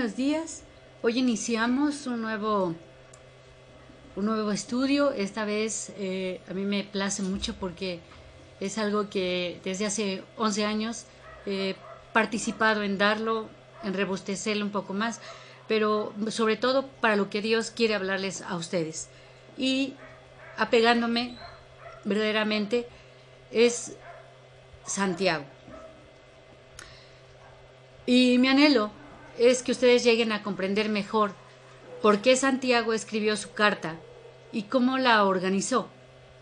buenos días. Hoy iniciamos un nuevo estudio. Esta vez a mí me place mucho porque es algo que desde hace 11 años he participado en darlo, en robustecerlo un poco más, pero sobre todo para lo que Dios quiere hablarles a ustedes. Y apegándome verdaderamente es Santiago. Y mi anhelo es que ustedes lleguen a comprender mejor por qué Santiago escribió su carta y cómo la organizó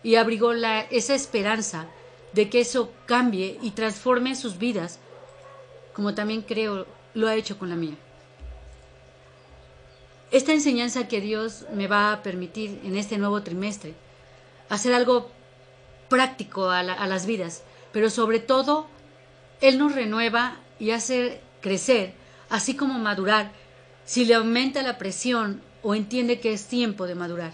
y abrigó esa esperanza de que eso cambie y transforme sus vidas, como también creo lo ha hecho con la mía. Esta enseñanza que Dios me va a permitir en este nuevo trimestre, hacer algo práctico a las vidas, pero sobre todo Él nos renueva y hace crecer, así como madurar, si le aumenta la presión o entiende que es tiempo de madurar.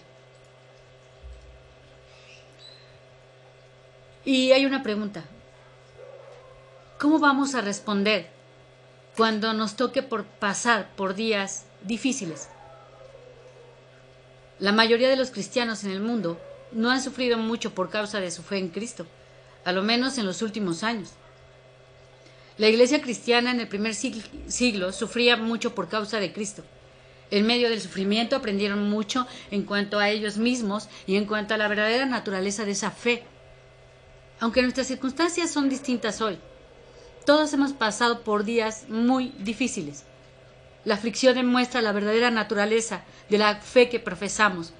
Y hay una pregunta: ¿cómo vamos a responder cuando nos toque pasar por días difíciles? La mayoría de los cristianos en el mundo no han sufrido mucho por causa de su fe en Cristo, a lo menos en los últimos años. La iglesia cristiana en el primer siglo sufría mucho por causa de Cristo. En medio del sufrimiento aprendieron mucho en cuanto a ellos mismos y en cuanto a la verdadera naturaleza de esa fe. Aunque nuestras circunstancias son distintas hoy, todos hemos pasado por días muy difíciles. La aflicción demuestra la verdadera naturaleza de la fe que profesamos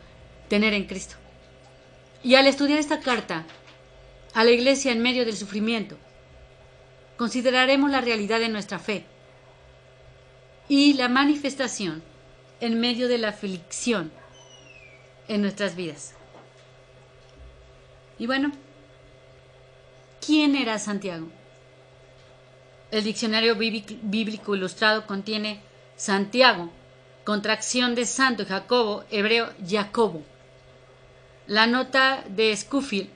tener en Cristo. Y al estudiar esta carta a la iglesia en medio del sufrimiento, consideraremos la realidad de nuestra fe y la manifestación en medio de la aflicción en nuestras vidas. Y bueno, ¿quién era Santiago? El diccionario bíblico ilustrado contiene Santiago, contracción de Santo y Jacobo, hebreo Jacobo. La nota de Scofield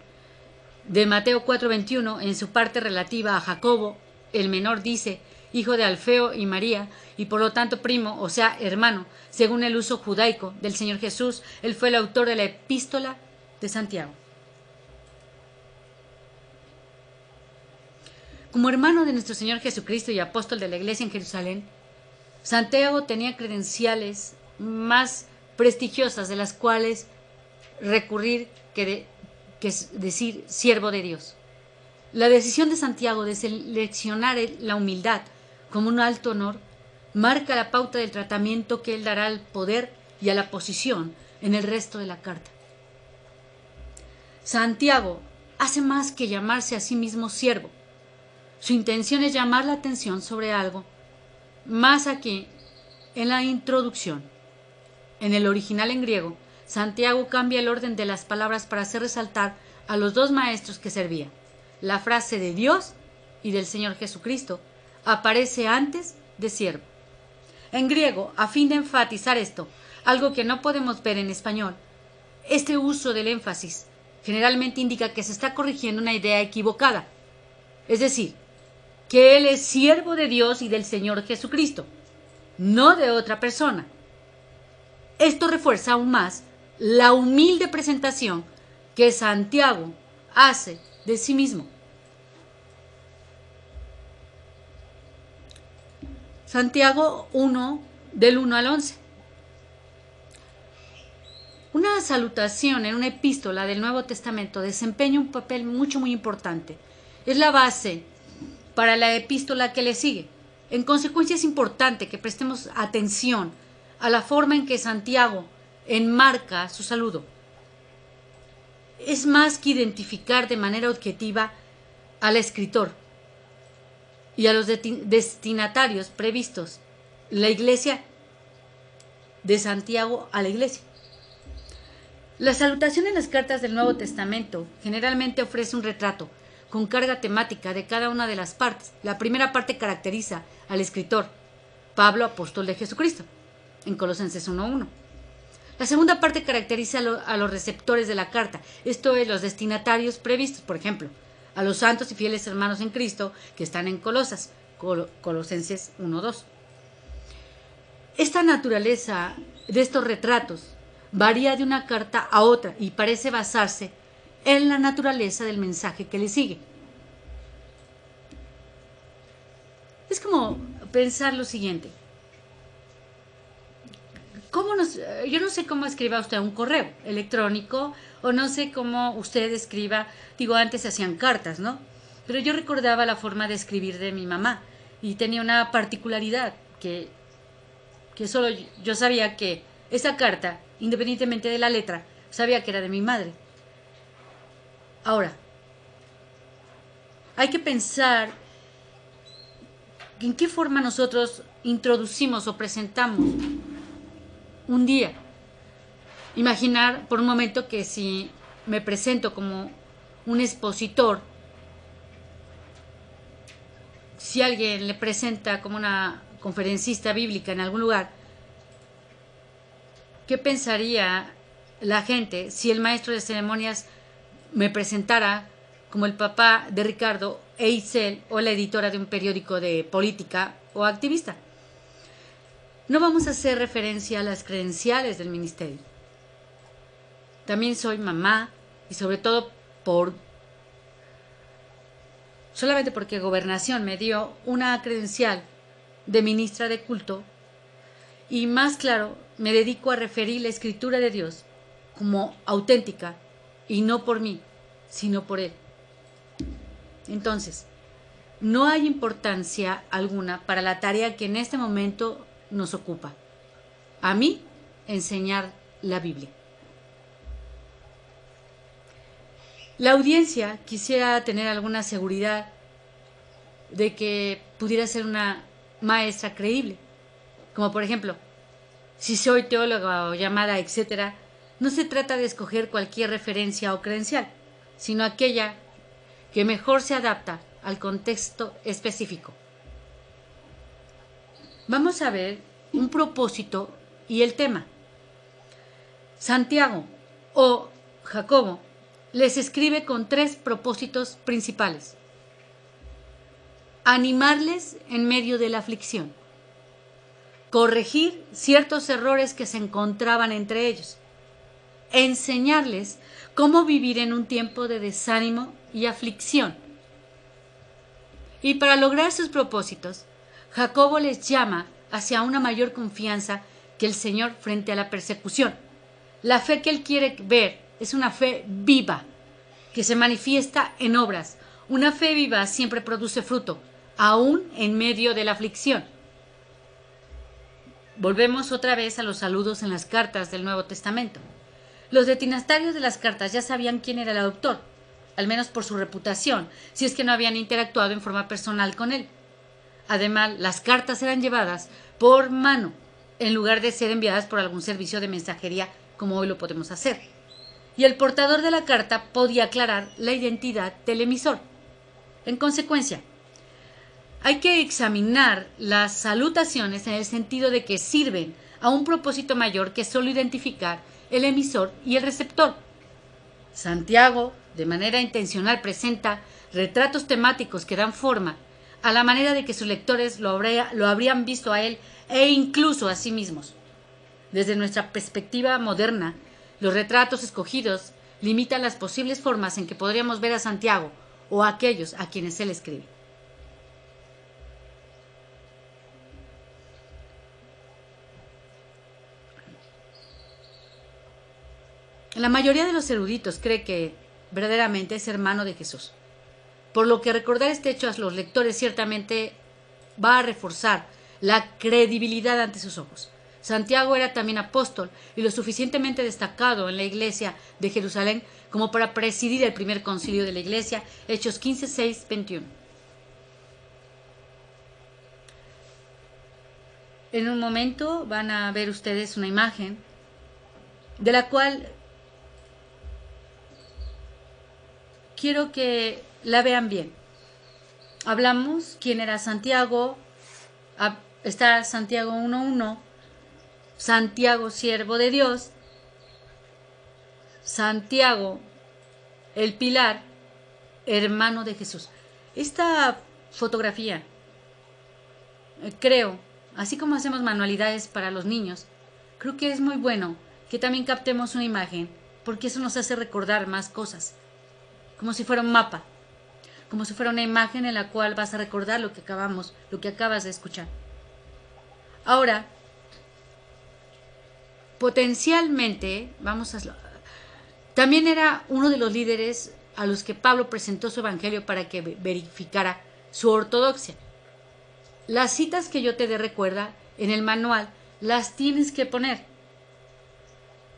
de Mateo 4:21, en su parte relativa a Jacobo, el menor, dice: hijo de Alfeo y María, y por lo tanto primo, o sea, hermano, según el uso judaico del Señor Jesús. Él fue el autor de la epístola de Santiago. Como hermano de nuestro Señor Jesucristo y apóstol de la iglesia en Jerusalén, Santiago tenía credenciales más prestigiosas de las cuales recurrir que es decir, siervo de Dios. La decisión de Santiago de seleccionar la humildad como un alto honor marca la pauta del tratamiento que él dará al poder y a la posición en el resto de la carta. Santiago hace más que llamarse a sí mismo siervo. Su intención es llamar la atención sobre algo más aquí en la introducción. En el original en griego, Santiago cambia el orden de las palabras para hacer resaltar a los dos maestros que servía. La frase de Dios y del Señor Jesucristo aparece antes de siervo. En griego, a fin de enfatizar esto, algo que no podemos ver en español, este uso del énfasis generalmente indica que se está corrigiendo una idea equivocada. Es decir, que Él es siervo de Dios y del Señor Jesucristo, no de otra persona. Esto refuerza aún más la humilde presentación que Santiago hace de sí mismo. Santiago 1, del 1 al 11. Una salutación en una epístola del Nuevo Testamento desempeña un papel muy importante. Es la base para la epístola que le sigue. En consecuencia, es importante que prestemos atención a la forma en que Santiago enmarca su saludo. Es más que identificar de manera objetiva al escritor y a los destinatarios previstos, la iglesia de Santiago a la iglesia. La salutación en las cartas del Nuevo Testamento generalmente ofrece un retrato con carga temática de cada una de las partes. La primera parte caracteriza al escritor, Pablo, apóstol de Jesucristo, en Colosenses 1:1. La segunda parte caracteriza a los receptores de la carta, esto es, los destinatarios previstos, por ejemplo, a los santos y fieles hermanos en Cristo que están en Colosenses 1:2. Esta naturaleza de estos retratos varía de una carta a otra y parece basarse en la naturaleza del mensaje que le sigue. Es como pensar lo siguiente. Yo no sé cómo escriba usted un correo electrónico o no sé cómo usted escriba, digo, antes se hacían cartas, ¿no? Pero yo recordaba la forma de escribir de mi mamá y tenía una particularidad que solo yo sabía que esa carta, independientemente de la letra, sabía que era de mi madre. Ahora, hay que pensar en qué forma nosotros introducimos o presentamos un día. Imaginar por un momento que si me presento como un expositor, si alguien le presenta como una conferencista bíblica en algún lugar, ¿qué pensaría la gente si el maestro de ceremonias me presentara como el papá de Ricardo e Isel o la editora de un periódico de política o activista? No vamos a hacer referencia a las credenciales del ministerio. También soy mamá y sobre todo solamente porque Gobernación me dio una credencial de ministra de culto y más claro, me dedico a referir la escritura de Dios como auténtica y no por mí, sino por Él. Entonces, no hay importancia alguna para la tarea que en este momento nos ocupa. A mí, enseñar la Biblia. La audiencia quisiera tener alguna seguridad de que pudiera ser una maestra creíble. Como por ejemplo, si soy teóloga o llamada, etc., no se trata de escoger cualquier referencia o credencial, sino aquella que mejor se adapta al contexto específico. Vamos a ver un propósito y el tema. Santiago o Jacobo les escribe con 3 propósitos principales. Animarles en medio de la aflicción. Corregir ciertos errores que se encontraban entre ellos. Enseñarles cómo vivir en un tiempo de desánimo y aflicción. Y para lograr sus propósitos, Jacobo les llama hacia una mayor confianza que el Señor frente a la persecución. La fe que Él quiere ver es una fe viva, que se manifiesta en obras. Una fe viva siempre produce fruto, aún en medio de la aflicción. Volvemos otra vez a los saludos en las cartas del Nuevo Testamento. Los destinatarios de las cartas ya sabían quién era el autor, al menos por su reputación, si es que no habían interactuado en forma personal con él. Además, las cartas eran llevadas por mano, en lugar de ser enviadas por algún servicio de mensajería como hoy lo podemos hacer. Y el portador de la carta podía aclarar la identidad del emisor. En consecuencia, hay que examinar las salutaciones en el sentido de que sirven a un propósito mayor que solo identificar el emisor y el receptor. Santiago, de manera intencional, presenta retratos temáticos que dan forma a la manera de que sus lectores lo habrían visto a él e incluso a sí mismos. Desde nuestra perspectiva moderna, los retratos escogidos limitan las posibles formas en que podríamos ver a Santiago o a aquellos a quienes él escribe. La mayoría de los eruditos cree que verdaderamente es hermano de Jesús, por lo que recordar este hecho a los lectores ciertamente va a reforzar la credibilidad ante sus ojos. Santiago era también apóstol y lo suficientemente destacado en la iglesia de Jerusalén como para presidir el primer concilio de la iglesia, Hechos 15, 6, 21. En un momento van a ver ustedes una imagen de la cual quiero que la vean bien. Hablamos quién era Santiago, está Santiago 1:1, Santiago, siervo de Dios, Santiago, el pilar, hermano de Jesús. Esta fotografía, creo así como hacemos manualidades para los niños, creo que es muy bueno que también captemos una imagen, porque eso nos hace recordar más cosas, como si fuera un mapa, como si fuera una imagen en la cual vas a recordar lo que acabas de escuchar. Ahora, potencialmente, también era uno de los líderes a los que Pablo presentó su evangelio para que verificara su ortodoxia. Las citas que yo te dé, recuerda, en el manual las tienes que poner.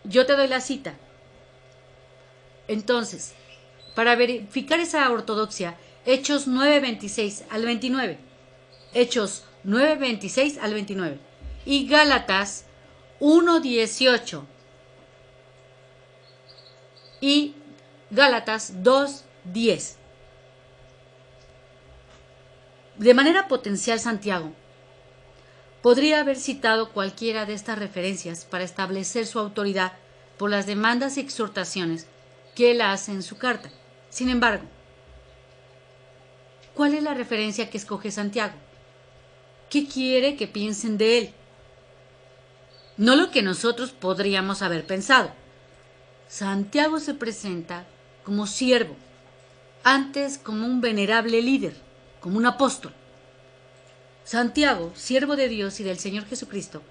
Yo te doy la cita. Entonces, para verificar esa ortodoxia, Hechos 9:26 al 29. Hechos 9:26 al 29. Y Gálatas 1:18. Y Gálatas 2:10. De manera potencial, Santiago podría haber citado cualquiera de estas referencias para establecer su autoridad por las demandas y exhortaciones que él hace en su carta. Sin embargo, ¿cuál es la referencia que escoge Santiago? ¿Qué quiere que piensen de él? No lo que nosotros podríamos haber pensado. Santiago se presenta como siervo, antes como un venerable líder, como un apóstol. Santiago, siervo de Dios y del Señor Jesucristo,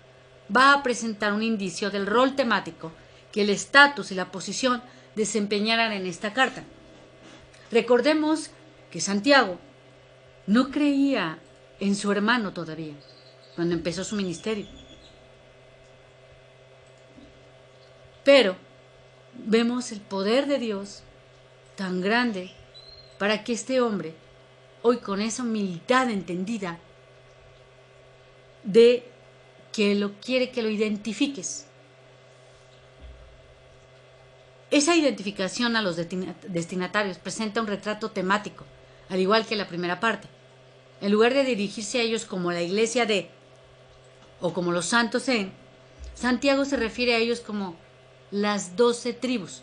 va a presentar un indicio del rol temático que el estatus y la posición desempeñaran en esta carta. Recordemos que Santiago no creía en su hermano todavía, cuando empezó su ministerio. Pero vemos el poder de Dios tan grande para que este hombre, hoy con esa humildad entendida, de que lo quiere que lo identifiques. Esa identificación a los destinatarios presenta un retrato temático, al igual que la primera parte. En lugar de dirigirse a ellos como la iglesia de, o como los santos en, Santiago se refiere a ellos como las 12 tribus.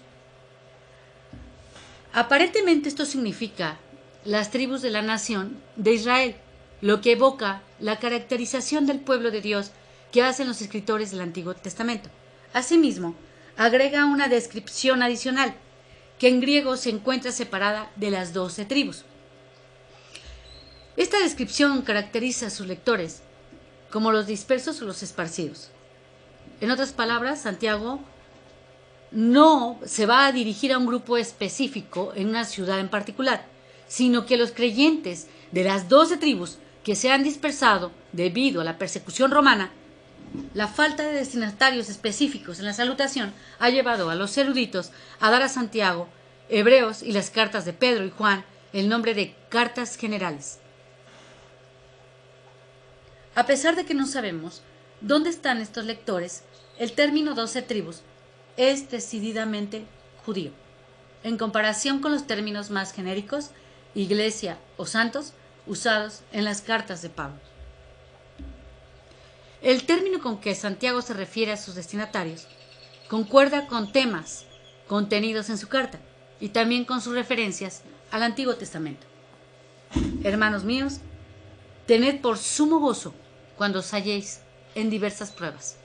Aparentemente esto significa las tribus de la nación de Israel, lo que evoca la caracterización del pueblo de Dios que hacen los escritores del Antiguo Testamento. Asimismo, agrega una descripción adicional, que en griego se encuentra separada de las 12 tribus. Esta descripción caracteriza a sus lectores como los dispersos o los esparcidos. En otras palabras, Santiago no se va a dirigir a un grupo específico en una ciudad en particular, sino que los creyentes de las 12 tribus que se han dispersado debido a la persecución romana, la falta de destinatarios específicos en la salutación ha llevado a los eruditos a dar a Santiago, Hebreos y las cartas de Pedro y Juan el nombre de cartas generales. A pesar de que no sabemos dónde están estos lectores, el término 12 tribus es decididamente judío, en comparación con los términos más genéricos, iglesia o santos, usados en las cartas de Pablo. El término con que Santiago se refiere a sus destinatarios concuerda con temas contenidos en su carta y también con sus referencias al Antiguo Testamento. Hermanos míos, tened por sumo gozo cuando os halléis en diversas pruebas.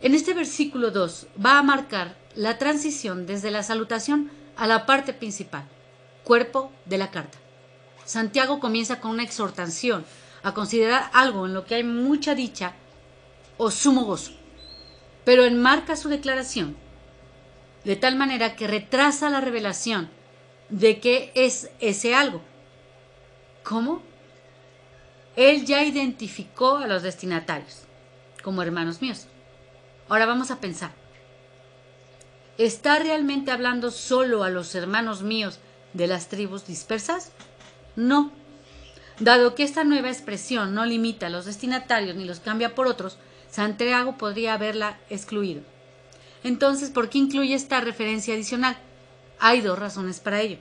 En este versículo 2 va a marcar la transición desde la salutación a la parte principal, cuerpo de la carta. Santiago comienza con una exhortación a considerar algo en lo que hay mucha dicha o sumo gozo, pero enmarca su declaración de tal manera que retrasa la revelación de qué es ese algo. ¿Cómo? Él ya identificó a los destinatarios como hermanos míos. Ahora vamos a pensar, ¿está realmente hablando solo a los hermanos míos de las tribus dispersas? No. Dado que esta nueva expresión no limita a los destinatarios ni los cambia por otros, Santiago podría haberla excluido. Entonces, ¿por qué incluye esta referencia adicional? Hay dos razones para ello.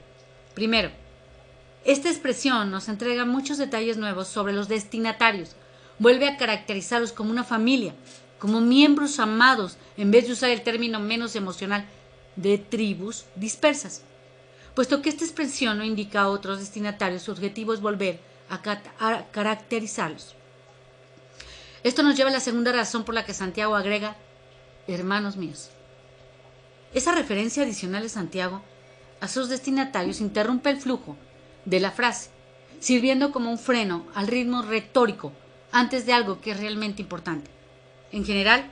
Primero, esta expresión nos entrega muchos detalles nuevos sobre los destinatarios. Vuelve a caracterizarlos como una familia, como miembros amados, en vez de usar el término menos emocional de tribus dispersas. Puesto que esta expresión no indica a otros destinatarios, su objetivo es volver a caracterizarlos. Esto nos lleva a la segunda razón por la que Santiago agrega, hermanos míos. Esa referencia adicional de Santiago a sus destinatarios interrumpe el flujo de la frase, sirviendo como un freno al ritmo retórico antes de algo que es realmente importante. En general,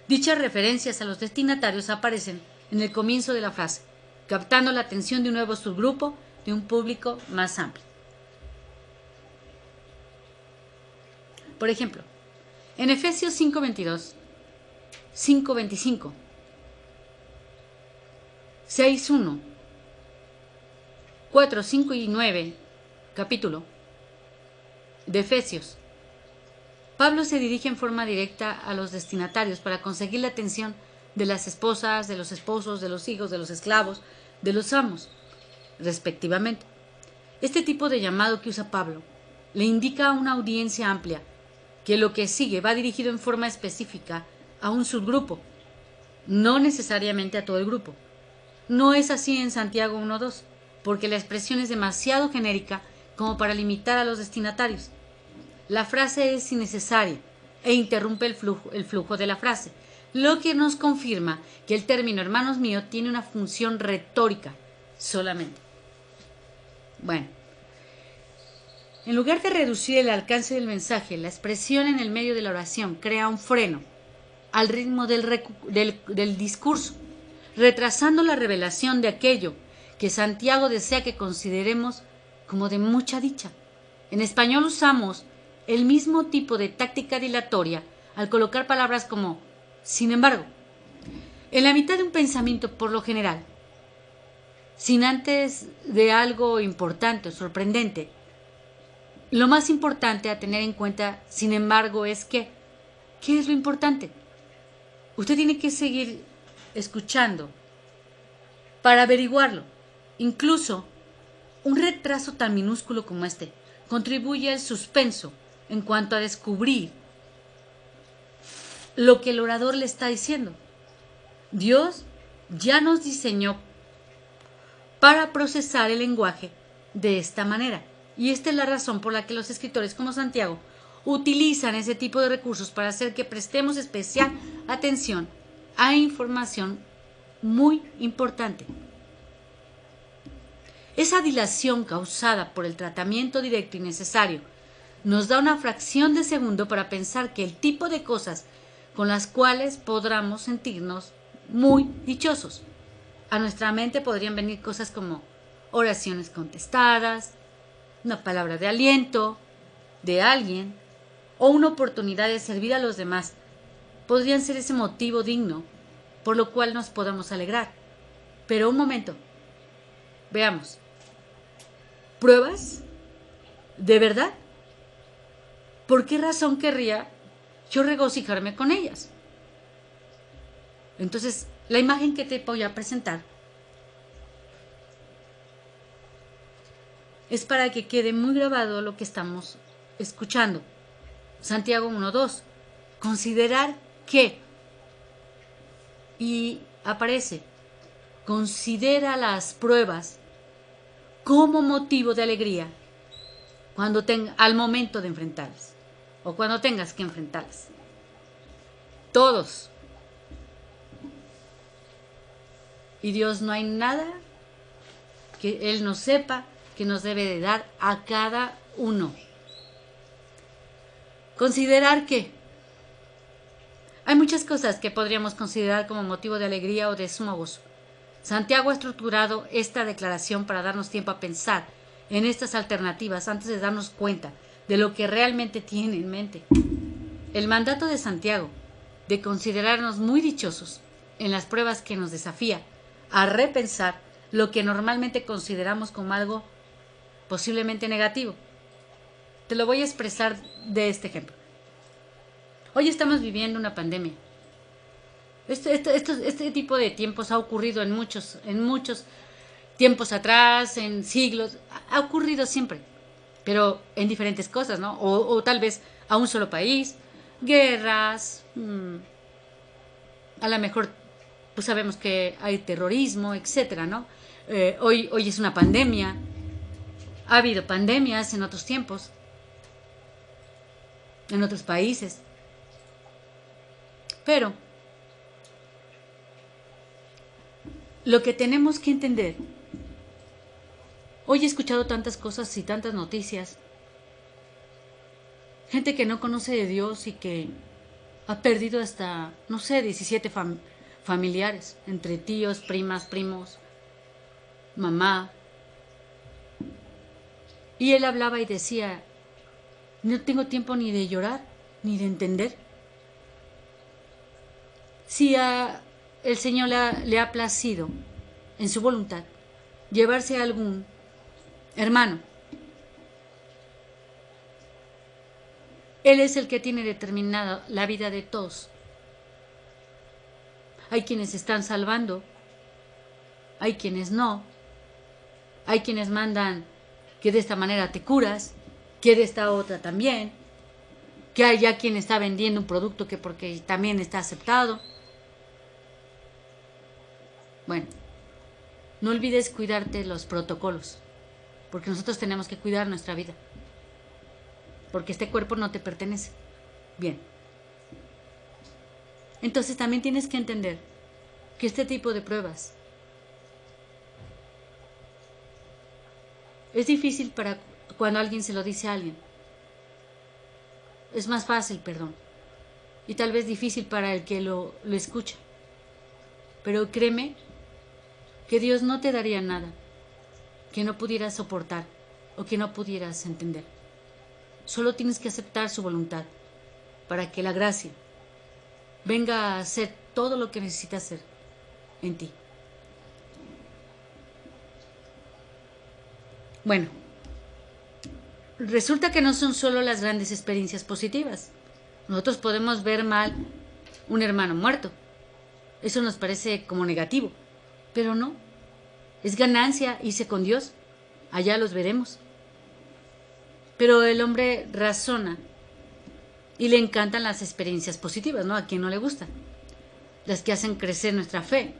dichas referencias a los destinatarios aparecen en el comienzo de la frase, captando la atención de un nuevo subgrupo de un público más amplio. Por ejemplo, en Efesios 5:22, 5:25, 6:1, 4, 5 y 9, capítulo de Efesios, Pablo se dirige en forma directa a los destinatarios para conseguir la atención de las esposas, de los esposos, de los hijos, de los esclavos, de los amos, respectivamente. Este tipo de llamado que usa Pablo le indica a una audiencia amplia que lo que sigue va dirigido en forma específica a un subgrupo, no necesariamente a todo el grupo. No es así en Santiago 1:2, porque la expresión es demasiado genérica como para limitar a los destinatarios. La frase es innecesaria e interrumpe el flujo de la frase, lo que nos confirma que el término hermanos míos tiene una función retórica solamente. Bueno, en lugar de reducir el alcance del mensaje, la expresión en el medio de la oración crea un freno al ritmo del discurso, retrasando la revelación de aquello que Santiago desea que consideremos como de mucha dicha. En español usamos el mismo tipo de táctica dilatoria al colocar palabras como sin embargo, en la mitad de un pensamiento por lo general, sin antes de algo importante o sorprendente. Lo más importante a tener en cuenta, sin embargo, es ¿qué es lo importante? Usted tiene que seguir escuchando para averiguarlo. Incluso un retraso tan minúsculo como este contribuye al suspenso en cuanto a descubrir lo que el orador le está diciendo. Dios ya nos diseñó para procesar el lenguaje de esta manera. Y esta es la razón por la que los escritores como Santiago utilizan ese tipo de recursos para hacer que prestemos especial atención a información muy importante. Esa dilación causada por el tratamiento directo y necesario nos da una fracción de segundo para pensar que el tipo de cosas con las cuales podamos sentirnos muy dichosos. A nuestra mente podrían venir cosas como oraciones contestadas, una palabra de aliento de alguien o una oportunidad de servir a los demás. Podrían ser ese motivo digno por lo cual nos podamos alegrar. Pero un momento, veamos. ¿Pruebas? ¿De verdad? ¿Por qué razón querría yo regocijarme con ellas? Entonces, la imagen que te voy a presentar es para que quede muy grabado lo que estamos escuchando. Santiago 1:2. Considerar que, y aparece, considera las pruebas como motivo de alegría al momento de enfrentarlas, o cuando tengas que enfrentarlas. Todos. Y Dios, no hay nada que Él no sepa que nos debe de dar a cada uno. Considerar que hay muchas cosas que podríamos considerar como motivo de alegría o de sumo gozo. Santiago ha estructurado esta declaración para darnos tiempo a pensar en estas alternativas antes de darnos cuenta de lo que realmente tiene en mente. El mandato de Santiago de considerarnos muy dichosos en las pruebas que nos desafía a repensar lo que normalmente consideramos como algo posiblemente negativo. Te lo voy a expresar de este ejemplo. Hoy estamos viviendo una pandemia. Este tipo de tiempos ha ocurrido en muchos tiempos atrás, en siglos. Ha ocurrido siempre, pero en diferentes cosas, ¿no? O tal vez a un solo país, guerras, a lo mejor pues sabemos que hay terrorismo, etcétera, ¿no? Hoy es una pandemia. Ha habido pandemias en otros tiempos, en otros países. Pero lo que tenemos que entender, hoy he escuchado tantas cosas y tantas noticias, gente que no conoce de Dios y que ha perdido hasta, no sé, 17 familiares, entre tíos, primas, primos, mamá. Y él hablaba y decía, no tengo tiempo ni de llorar, ni de entender. Si el Señor le ha placido, en su voluntad, llevarse a algún hermano, Él es el que tiene determinada la vida de todos. Hay quienes están salvando, hay quienes no, hay quienes mandan que de esta manera te curas, que de esta otra también, que hay ya quien está vendiendo un producto que porque también está aceptado. Bueno, no olvides cuidarte los protocolos, porque nosotros tenemos que cuidar nuestra vida, porque este cuerpo no te pertenece. Bien. Entonces también tienes que entender que este tipo de pruebas es difícil para cuando alguien se lo dice a alguien. Es más fácil, perdón. Y tal vez difícil para el que lo escucha. Pero créeme que Dios no te daría nada que no pudieras soportar o que no pudieras entender. Solo tienes que aceptar su voluntad para que la gracia venga a hacer todo lo que necesita hacer en ti. Bueno, resulta que no son solo las grandes experiencias positivas. Nosotros podemos ver mal un hermano muerto. Eso nos parece como negativo, pero no. Es ganancia irse con Dios. Allá los veremos. Pero el hombre razona y le encantan las experiencias positivas, ¿no? A quien no le gustan. Las que hacen crecer nuestra fe.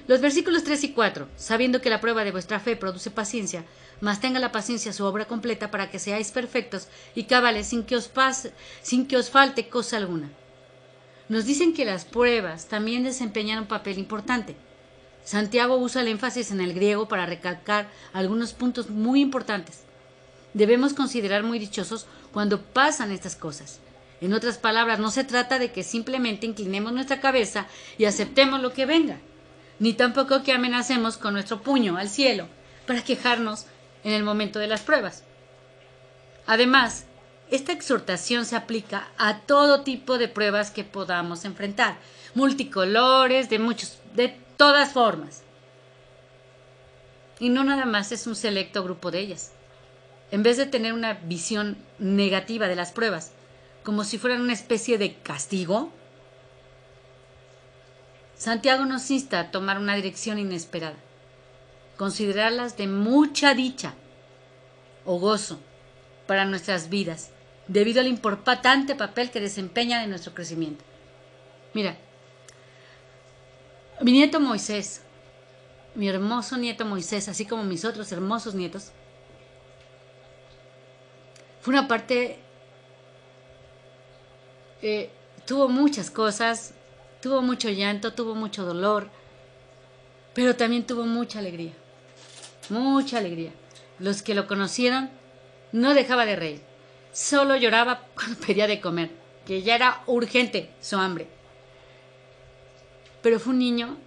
Los versículos 3 y 4, sabiendo que la prueba de vuestra fe produce paciencia, mas tenga la paciencia su obra completa para que seáis perfectos y cabales sin que os falte cosa alguna. Nos dicen que las pruebas también desempeñan un papel importante. Santiago usa el énfasis en el griego para recalcar algunos puntos muy importantes. Debemos considerar muy dichosos cuando pasan estas cosas. En otras palabras, no se trata de que simplemente inclinemos nuestra cabeza y aceptemos lo que venga, ni tampoco que amenacemos con nuestro puño al cielo para quejarnos en el momento de las pruebas. Además, esta exhortación se aplica a todo tipo de pruebas que podamos enfrentar, multicolores, de todas formas. Y no nada más es un selecto grupo de ellas. En vez de tener una visión negativa de las pruebas, como si fueran una especie de castigo, Santiago nos insta a tomar una dirección inesperada, considerarlas de mucha dicha o gozo para nuestras vidas, debido al importante papel que desempeñan en nuestro crecimiento. Mira, mi nieto Moisés, mi hermoso nieto Moisés, así como mis otros hermosos nietos, fue una parte, tuvo muchas cosas, tuvo mucho llanto, tuvo mucho dolor, pero también tuvo mucha alegría, mucha alegría. Los que lo conocieron no dejaba de reír, solo lloraba cuando pedía de comer, que ya era urgente su hambre. Pero fue un niño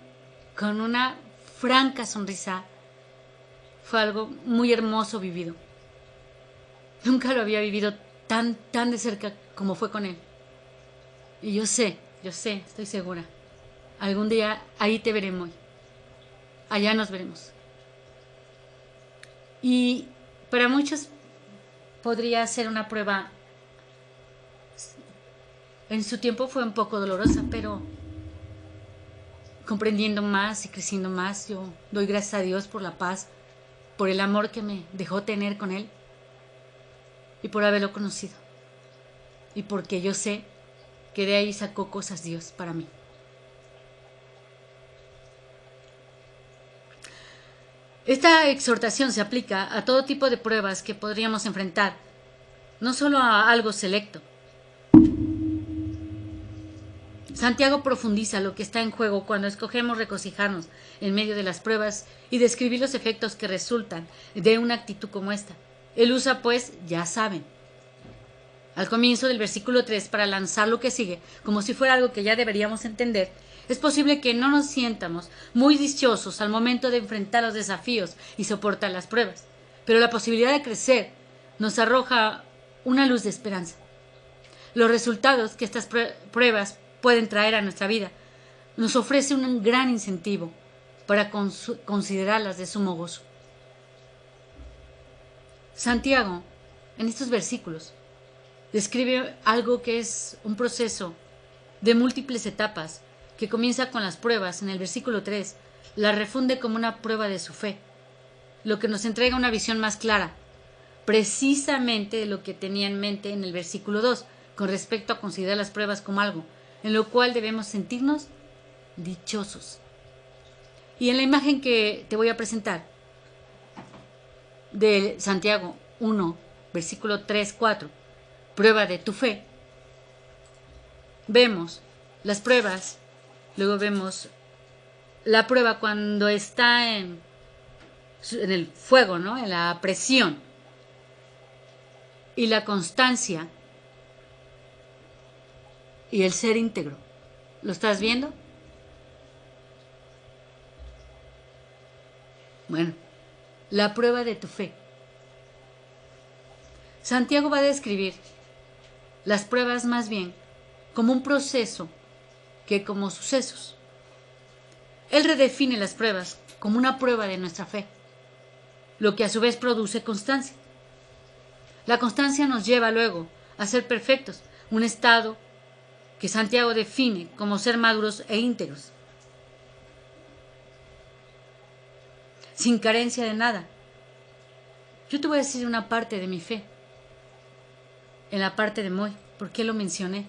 con una franca sonrisa, fue algo muy hermoso vivido. Nunca lo había vivido tan de cerca como fue con él. Y yo sé, estoy segura. Algún día ahí te veremos. Allá nos veremos. Y para muchos podría ser una prueba. En su tiempo fue un poco dolorosa, pero comprendiendo más y creciendo más, yo doy gracias a Dios por la paz, por el amor que me dejó tener con Él y por haberlo conocido. Y porque yo sé que de ahí sacó cosas Dios para mí. Esta exhortación se aplica a todo tipo de pruebas que podríamos enfrentar, no solo a algo selecto. Santiago profundiza lo que está en juego cuando escogemos regocijarnos en medio de las pruebas y describir los efectos que resultan de una actitud como esta. Él usa, pues, ya saben, al comienzo del versículo 3 para lanzar lo que sigue, como si fuera algo que ya deberíamos entender. Es posible que no nos sientamos muy dichosos al momento de enfrentar los desafíos y soportar las pruebas, pero la posibilidad de crecer nos arroja una luz de esperanza. Los resultados que estas pruebas pueden traer a nuestra vida nos ofrece un gran incentivo para considerarlas de sumo gozo. Santiago, en estos versículos, describe algo que es un proceso de múltiples etapas que comienza con las pruebas. En el versículo 3, la refunde como una prueba de su fe, lo que nos entrega una visión más clara, precisamente de lo que tenía en mente en el versículo 2, con respecto a considerar las pruebas como algo en lo cual debemos sentirnos dichosos. Y en la imagen que te voy a presentar, de Santiago 1, versículo 3, 4, prueba de tu fe, vemos las pruebas, luego vemos la prueba cuando está en el fuego, ¿no? En la presión, y la constancia y el ser íntegro. ¿Lo estás viendo? Bueno, la prueba de tu fe. Santiago va a describir las pruebas más bien como un proceso que como sucesos. Él redefine las pruebas como una prueba de nuestra fe, lo que a su vez produce constancia. La constancia nos lleva luego a ser perfectos, un estado que Santiago define como ser maduros e íntegros, sin carencia de nada. Yo te voy a decir una parte de mi fe, en la parte de Moy. ¿Por qué lo mencioné?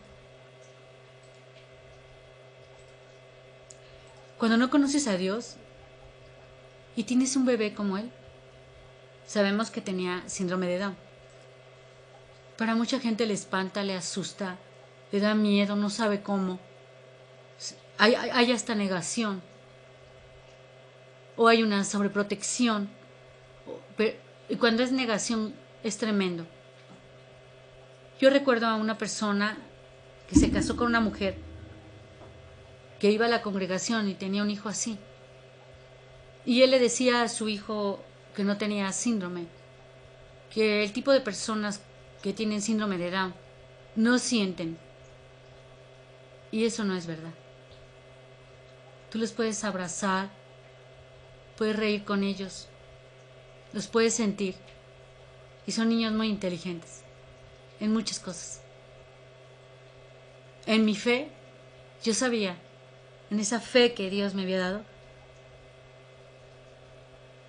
Cuando no conoces a Dios y tienes un bebé como él, sabemos que tenía síndrome de Down. Para mucha gente le espanta, le asusta, le da miedo, no sabe cómo. Hay hasta negación. O hay una sobreprotección. Y cuando es negación es tremendo. Yo recuerdo a una persona que se casó con una mujer que iba a la congregación y tenía un hijo así. Y él le decía a su hijo que no tenía síndrome, que el tipo de personas que tienen síndrome de Down no sienten. Y eso no es verdad. Tú los puedes abrazar, puedes reír con ellos, los puedes sentir. Y son niños muy inteligentes en muchas cosas. En mi fe, yo sabía, en esa fe que Dios me había dado,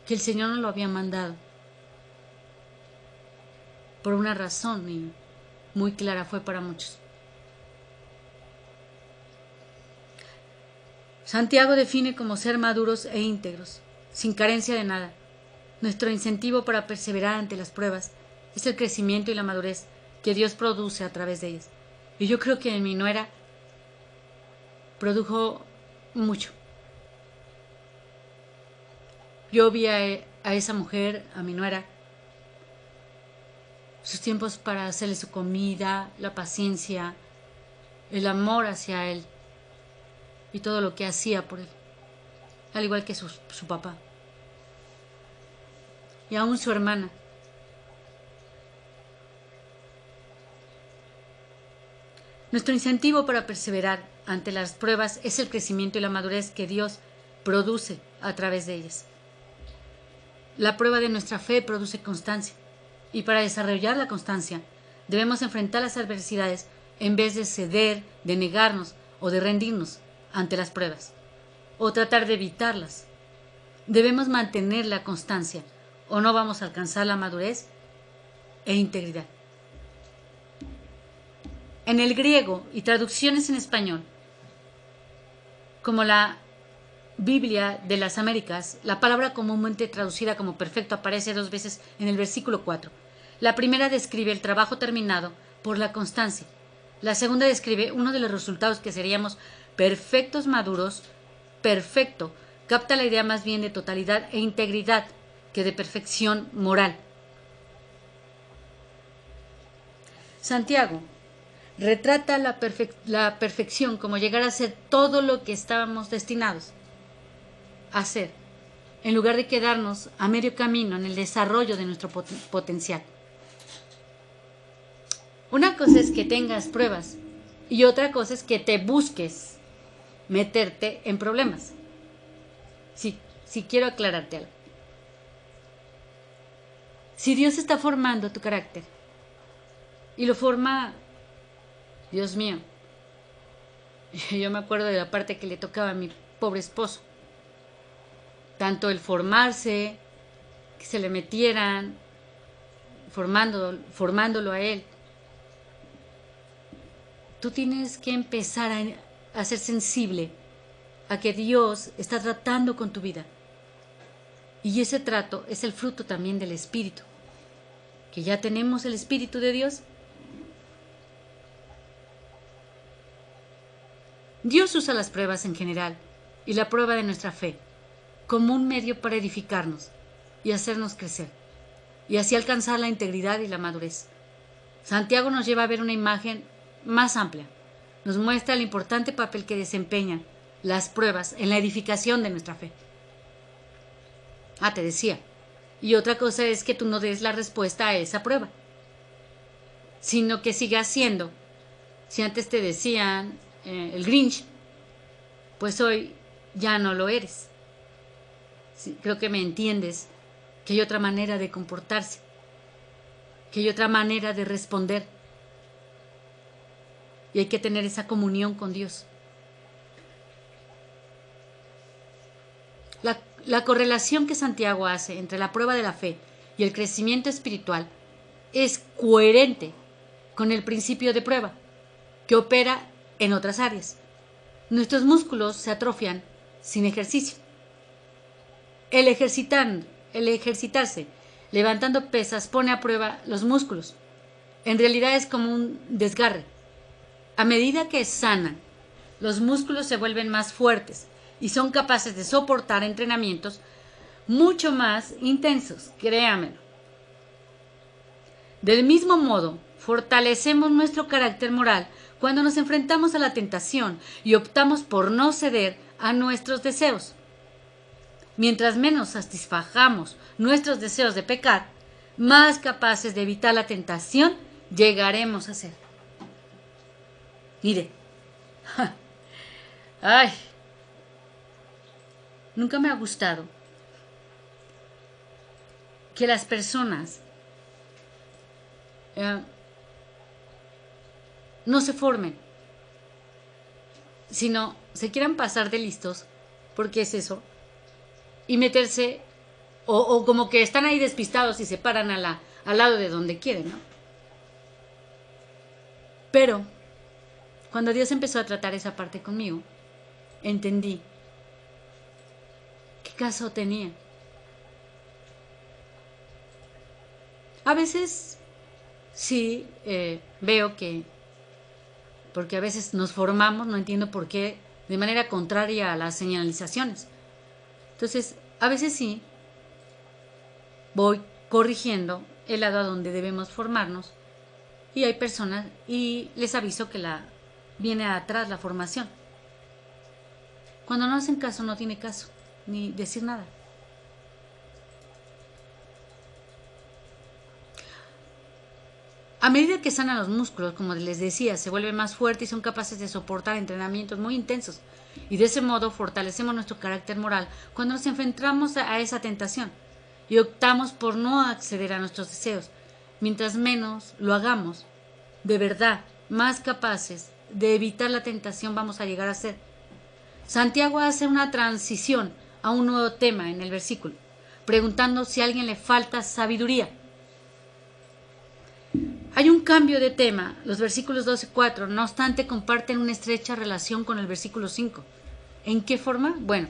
que el Señor nos lo había mandado por una razón y muy clara fue para muchos. Santiago define como ser maduros e íntegros, sin carencia de nada. Nuestro incentivo para perseverar ante las pruebas es el crecimiento y la madurez que Dios produce a través de ellas. Y yo creo que en mi nuera produjo mucho. Yo vi a esa mujer, a mi nuera, sus tiempos para hacerle su comida, la paciencia, el amor hacia él y todo lo que hacía por él, al igual que su papá y aún su hermana. Nuestro incentivo para perseverar ante las pruebas es el crecimiento y la madurez que Dios produce a través de ellas. La prueba de nuestra fe produce constancia, y para desarrollar la constancia debemos enfrentar las adversidades en vez de ceder, de negarnos o de rendirnos ante las pruebas o tratar de evitarlas. Debemos mantener la constancia o no vamos a alcanzar la madurez e integridad. En el griego y traducciones en español, como la Biblia de las Américas, la palabra comúnmente traducida como perfecto aparece 2 veces en el versículo 4. La primera describe el trabajo terminado por la constancia. La segunda describe uno de los resultados que seríamos perfectos maduros. Perfecto capta la idea más bien de totalidad e integridad que de perfección moral. Santiago retrata la perfección como llegar a ser todo lo que estábamos destinados a ser, en lugar de quedarnos a medio camino en el desarrollo de nuestro potencial. Una cosa es que tengas pruebas y otra cosa es que te busques meterte en problemas. Sí quiero aclararte algo. Si Dios está formando tu carácter y lo forma, Dios mío, yo me acuerdo de la parte que le tocaba a mi pobre esposo. Tanto el formarse, que se le metieran, formándolo a él. Tú tienes que empezar a ser sensible a que Dios está tratando con tu vida. Y ese trato es el fruto también del Espíritu. Que ya tenemos el Espíritu de Dios. Dios usa las pruebas en general y la prueba de nuestra fe como un medio para edificarnos y hacernos crecer, y así alcanzar la integridad y la madurez. Santiago nos lleva a ver una imagen más amplia. Nos muestra el importante papel que desempeñan las pruebas en la edificación de nuestra fe. Te decía, y otra cosa es que tú no des la respuesta a esa prueba, sino que sigas siendo. Si antes te decían el Grinch, pues hoy ya no lo eres. Sí, creo que me entiendes, que hay otra manera de comportarse, que hay otra manera de responder, y hay que tener esa comunión con Dios. La correlación que Santiago hace entre la prueba de la fe y el crecimiento espiritual es coherente con el principio de prueba, que opera en otras áreas. Nuestros músculos se atrofian sin ejercicio. El ejercitarse, levantando pesas, pone a prueba los músculos. En realidad es como un desgarre. A medida que sanan, los músculos se vuelven más fuertes y son capaces de soportar entrenamientos mucho más intensos, créanmelo. Del mismo modo, fortalecemos nuestro carácter moral cuando nos enfrentamos a la tentación y optamos por no ceder a nuestros deseos. Mientras menos satisfajamos nuestros deseos de pecar, más capaces de evitar la tentación llegaremos a ser. Mire, nunca me ha gustado que las personas no se formen, sino se quieran pasar de listos, porque es eso, y meterse, o como que están ahí despistados y se paran al lado de donde quieren, ¿no? Pero cuando Dios empezó a tratar esa parte conmigo, entendí qué caso tenía. A veces sí veo que, porque a veces nos formamos, no entiendo por qué, de manera contraria a las señalizaciones. Entonces, a veces sí voy corrigiendo el lado a donde debemos formarnos, y hay personas, y les aviso que viene atrás la formación. Cuando no hacen caso, no tiene caso ni decir nada. A medida que sanan los músculos, como les decía, se vuelven más fuertes y son capaces de soportar entrenamientos muy intensos. Y de ese modo fortalecemos nuestro carácter moral cuando nos enfrentamos a esa tentación y optamos por no acceder a nuestros deseos. Mientras menos lo hagamos, de verdad, más capaces de evitar la tentación vamos a llegar a ser. Santiago hace una transición a un nuevo tema en el versículo, preguntando si a alguien le falta sabiduría. Hay un cambio de tema. Los versículos 2 y 4, no obstante, comparten una estrecha relación con el versículo 5. ¿En qué forma? Bueno,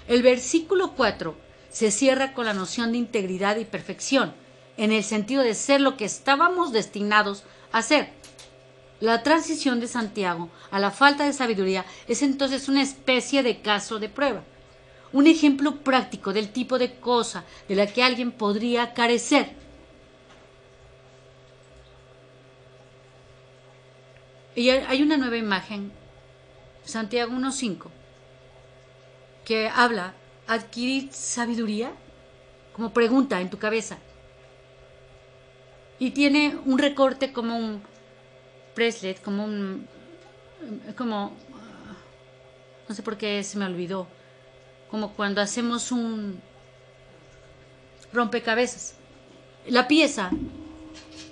el versículo 4 se cierra con la noción de integridad y perfección, en el sentido de ser lo que estábamos destinados a ser. La transición de Santiago a la falta de sabiduría es entonces una especie de caso de prueba, un ejemplo práctico del tipo de cosa de la que alguien podría carecer. Y hay una nueva imagen, Santiago 1:5, que habla, adquirir sabiduría, como pregunta en tu cabeza. Y tiene un recorte como un bracelet, como no sé por qué se me olvidó, como cuando hacemos un rompecabezas. La pieza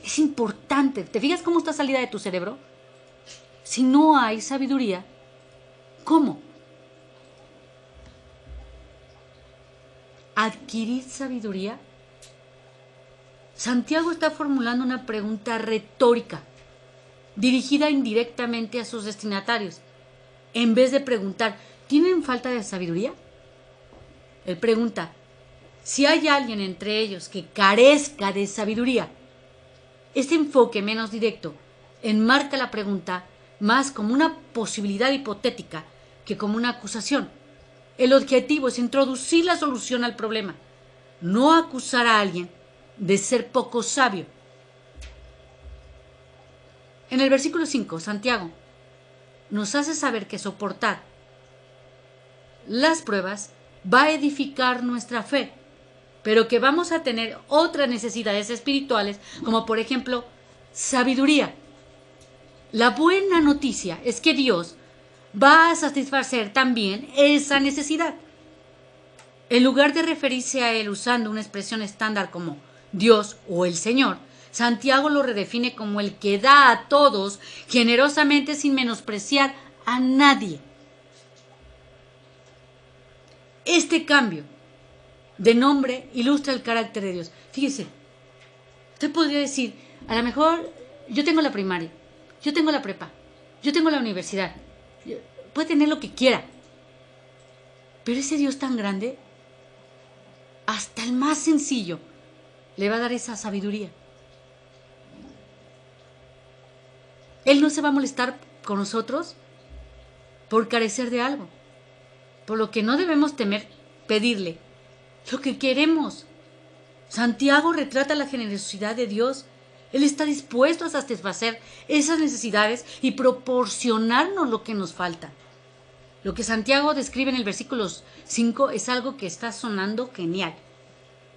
es importante. ¿Te fijas cómo está salida de tu cerebro? Si no hay sabiduría, ¿cómo? ¿Adquirir sabiduría? Santiago está formulando una pregunta retórica, dirigida indirectamente a sus destinatarios. En vez de preguntar, ¿tienen falta de sabiduría? Él pregunta, si hay alguien entre ellos que carezca de sabiduría. Este enfoque menos directo enmarca la pregunta más como una posibilidad hipotética que como una acusación. El objetivo es introducir la solución al problema, no acusar a alguien de ser poco sabio. En el versículo 5, Santiago nos hace saber que soportar las pruebas va a edificar nuestra fe, pero que vamos a tener otras necesidades espirituales, como por ejemplo, sabiduría. La buena noticia es que Dios va a satisfacer también esa necesidad. En lugar de referirse a Él usando una expresión estándar como Dios o el Señor, Santiago lo redefine como el que da a todos generosamente sin menospreciar a nadie. Este cambio de nombre ilustra el carácter de Dios. Fíjese, usted podría decir, a lo mejor yo tengo la primaria, yo tengo la prepa, yo tengo la universidad, puede tener lo que quiera, pero ese Dios tan grande, hasta el más sencillo, le va a dar esa sabiduría. Él no se va a molestar con nosotros por carecer de algo, por lo que no debemos temer pedirle lo que queremos. Santiago retrata la generosidad de Dios. Él está dispuesto a satisfacer esas necesidades y proporcionarnos lo que nos falta. Lo que Santiago describe en el versículo 5 es algo que está sonando genial.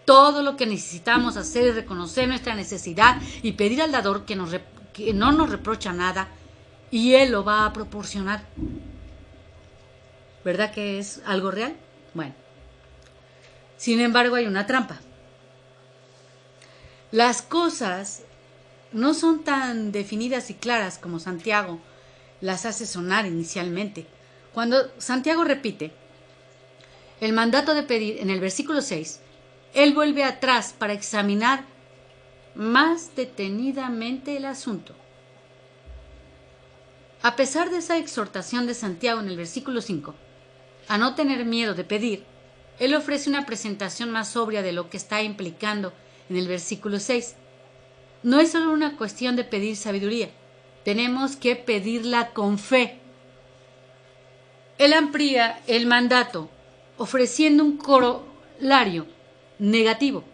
Todo lo que necesitamos hacer es reconocer nuestra necesidad y pedir al dador que no nos reprocha nada, y Él lo va a proporcionar. ¿Verdad que es algo real? Bueno. Sin embargo, hay una trampa. Las cosas no son tan definidas y claras como Santiago las hace sonar inicialmente. Cuando Santiago repite el mandato de pedir en el versículo 6, él vuelve atrás para examinar más detenidamente el asunto. A pesar de esa exhortación de Santiago en el versículo 5, a no tener miedo de pedir, él ofrece una presentación más sobria de lo que está implicando en el versículo 6. No es solo una cuestión de pedir sabiduría, tenemos que pedirla con fe. Él amplía el mandato ofreciendo un corolario negativo.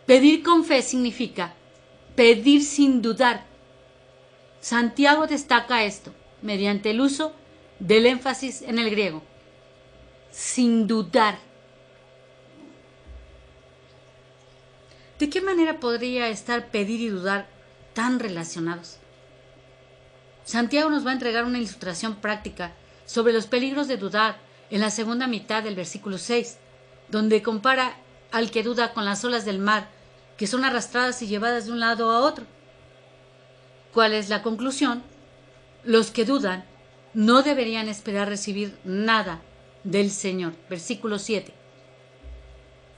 Pedir con fe significa pedir sin dudar. Santiago destaca esto mediante el uso del énfasis en el griego. Sin dudar. ¿De qué manera podría estar pedir y dudar tan relacionados? Santiago nos va a entregar una ilustración práctica sobre los peligros de dudar en la segunda mitad del versículo 6, donde compara al que duda con las olas del mar, que son arrastradas y llevadas de un lado a otro. ¿Cuál es la conclusión? Los que dudan no deberían esperar recibir nada del Señor. Versículo 7.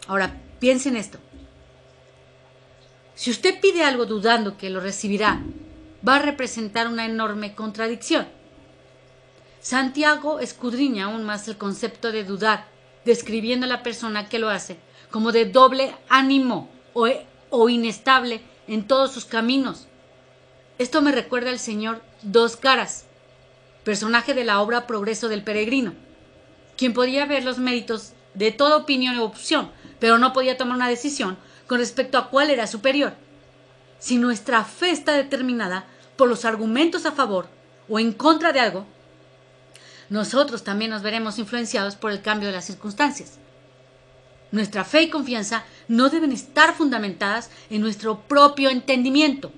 Ahora, piense en esto. Si usted pide algo dudando que lo recibirá, va a representar una enorme contradicción. Santiago escudriña aún más el concepto de dudar, describiendo a la persona que lo hace como de doble ánimo o inestable en todos sus caminos. Esto me recuerda al Señor dos caras, personaje de la obra Progreso del Peregrino, quien podía ver los méritos de toda opinión o opción, pero no podía tomar una decisión con respecto a cuál era superior. Si nuestra fe está determinada por los argumentos a favor o en contra de algo, nosotros también nos veremos influenciados por el cambio de las circunstancias. Nuestra fe y confianza no deben estar fundamentadas en nuestro propio entendimiento,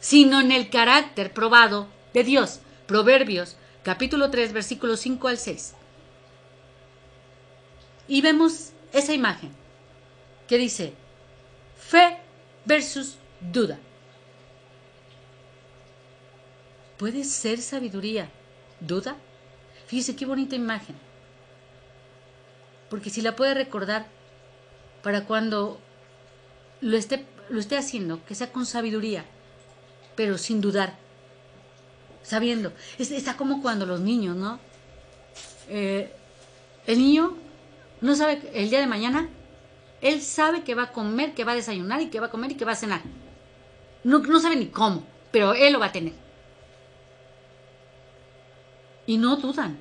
sino en el carácter probado de Dios. Proverbios, capítulo 3, versículos 5 al 6. Y vemos esa imagen que dice fe versus duda. ¿Puede ser sabiduría duda? Fíjese qué bonita imagen. Porque si la puede recordar para cuando lo esté haciendo, que sea con sabiduría, pero sin dudar, sabiendo. Está como cuando los niños, ¿no? El niño no sabe el día de mañana, él sabe que va a comer, que va a desayunar y que va a comer y que va a cenar. No sabe ni cómo, pero él lo va a tener. Y no dudan.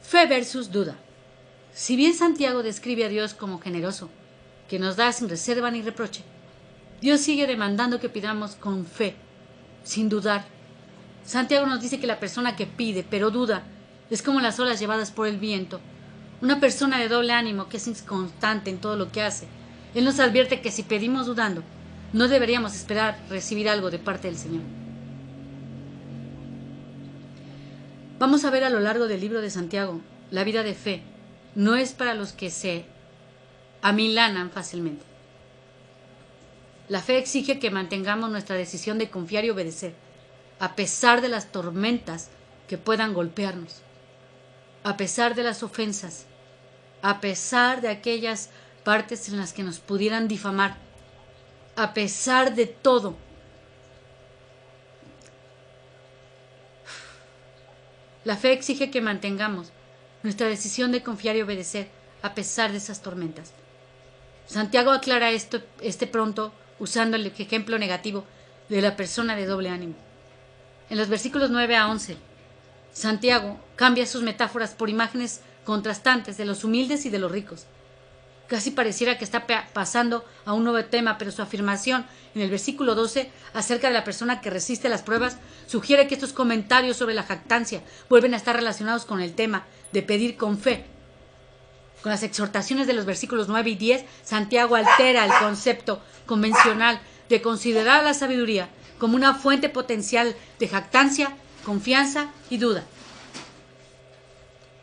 Fe versus duda. Si bien Santiago describe a Dios como generoso, que nos da sin reserva ni reproche, Dios sigue demandando que pidamos con fe, sin dudar. Santiago nos dice que la persona que pide pero duda es como las olas llevadas por el viento, una persona de doble ánimo que es inconstante en todo lo que hace. Él nos advierte que si pedimos dudando, no deberíamos esperar recibir algo de parte del Señor. Vamos a ver a lo largo del libro de Santiago, la vida de fe no es para los que se amilanan fácilmente. La fe exige que mantengamos nuestra decisión de confiar y obedecer, a pesar de las tormentas que puedan golpearnos, a pesar de las ofensas, a pesar de aquellas partes en las que nos pudieran difamar, a pesar de todo. La fe exige que mantengamos nuestra decisión de confiar y obedecer a pesar de esas tormentas. Santiago aclara esto pronto usando el ejemplo negativo de la persona de doble ánimo. En los versículos 9 a 11, Santiago cambia sus metáforas por imágenes contrastantes de los humildes y de los ricos. Casi pareciera que está pasando a un nuevo tema, pero su afirmación en el versículo 12 acerca de la persona que resiste las pruebas sugiere que estos comentarios sobre la jactancia vuelven a estar relacionados con el tema de pedir con fe. Con las exhortaciones de los versículos 9 y 10, Santiago altera el concepto convencional de considerar la sabiduría como una fuente potencial de jactancia, confianza y duda.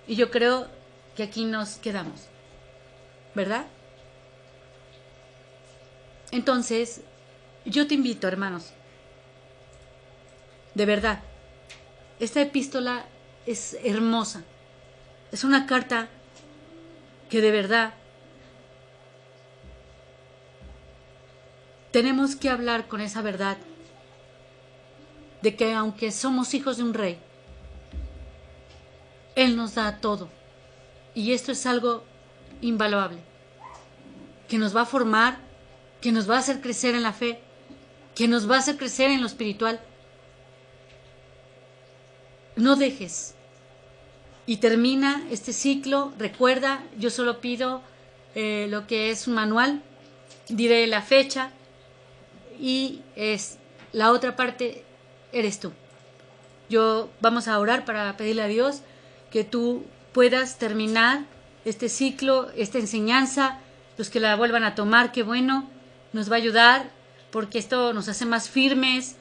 Y yo creo que aquí nos quedamos, ¿verdad? Entonces, yo te invito, hermanos, de verdad, esta epístola es hermosa. Es una carta que de verdad tenemos que hablar con esa verdad de que aunque somos hijos de un rey, Él nos da todo. Y esto es algo invaluable, que nos va a formar, que nos va a hacer crecer en la fe, que nos va a hacer crecer en lo espiritual. No dejes. Y termina este ciclo. Recuerda, yo solo pido lo que es un manual, diré la fecha y es la otra parte eres tú. Vamos a orar para pedirle a Dios que tú puedas terminar este ciclo, esta enseñanza. Los que la vuelvan a tomar, qué bueno, nos va a ayudar porque esto nos hace más firmes,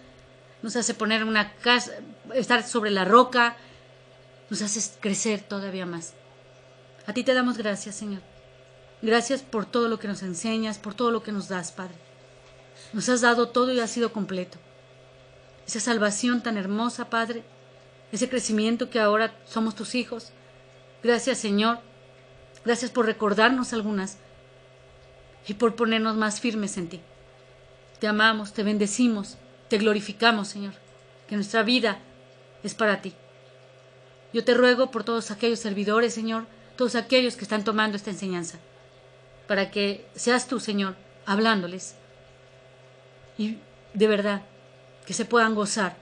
nos hace poner una casa, estar sobre la roca, nos haces crecer todavía más. A ti te damos gracias, Señor. Gracias por todo lo que nos enseñas, por todo lo que nos das, Padre. Nos has dado todo y ha sido completo. Esa salvación tan hermosa, Padre. Ese crecimiento que ahora somos tus hijos. Gracias, Señor. Gracias por recordarnos algunas y por ponernos más firmes en ti. Te amamos, te bendecimos, te glorificamos, Señor. Que nuestra vida es para ti. Yo te ruego por todos aquellos servidores, Señor, todos aquellos que están tomando esta enseñanza, para que seas tú, Señor, hablándoles, y de verdad que se puedan gozar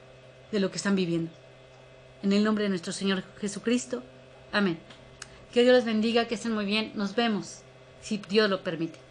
de lo que están viviendo. En el nombre de nuestro Señor Jesucristo. Amén. Que Dios los bendiga, que estén muy bien. Nos vemos, si Dios lo permite.